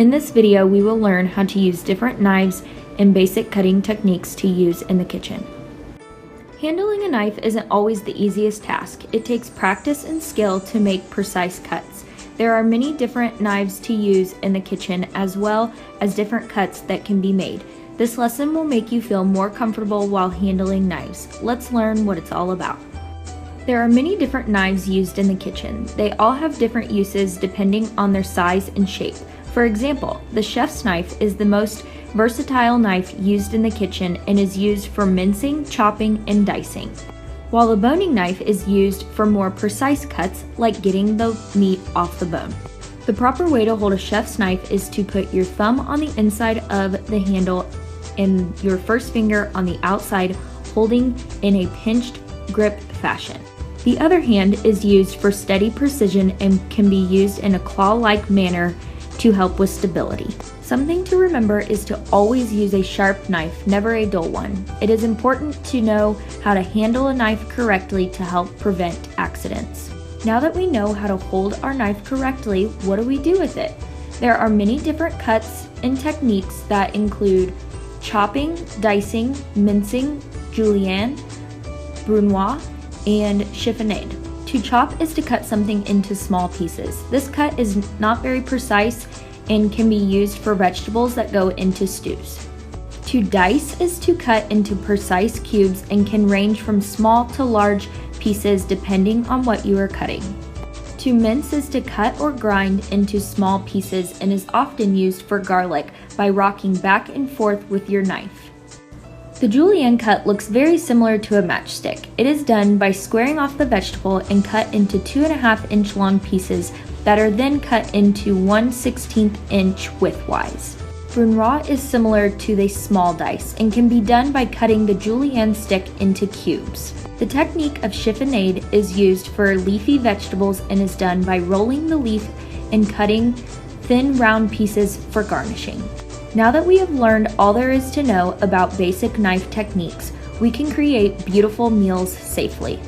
In this video, we will learn how to use different knives and basic cutting techniques to use in the kitchen. Handling a knife isn't always the easiest task. It takes practice and skill to make precise cuts. There are many different knives to use in the kitchen as well as different cuts that can be made. This lesson will make you feel more comfortable while handling knives. Let's learn what it's all about. There are many different knives used in the kitchen. They all have different uses depending on their size and shape. For example, the chef's knife is the most versatile knife used in the kitchen and is used for mincing, chopping, and dicing, while the boning knife is used for more precise cuts like getting the meat off the bone. The proper way to hold a chef's knife is to put your thumb on the inside of the handle and your first finger on the outside, holding in a pinched grip fashion. The other hand is used for steady precision and can be used in a claw-like manner to help with stability. Something to remember is to always use a sharp knife, never a dull one. It is important to know how to handle a knife correctly to help prevent accidents. Now that we know how to hold our knife correctly, what do we do with it? There are many different cuts and techniques that include chopping, dicing, mincing, julienne, brunoise, and chiffonade. To chop is to cut something into small pieces. This cut is not very precise and can be used for vegetables that go into stews. To dice is to cut into precise cubes and can range from small to large pieces depending on what you are cutting. To mince is to cut or grind into small pieces and is often used for garlic by rocking back and forth with your knife. The julienne cut looks very similar to a matchstick. It is done by squaring off the vegetable and cut into 2.5-inch long pieces that are then cut into 1/16 inch widthwise. Brunoise is similar to the small dice and can be done by cutting the julienne stick into cubes. The technique of chiffonade is used for leafy vegetables and is done by rolling the leaf and cutting thin round pieces for garnishing. Now that we have learned all there is to know about basic knife techniques, we can create beautiful meals safely.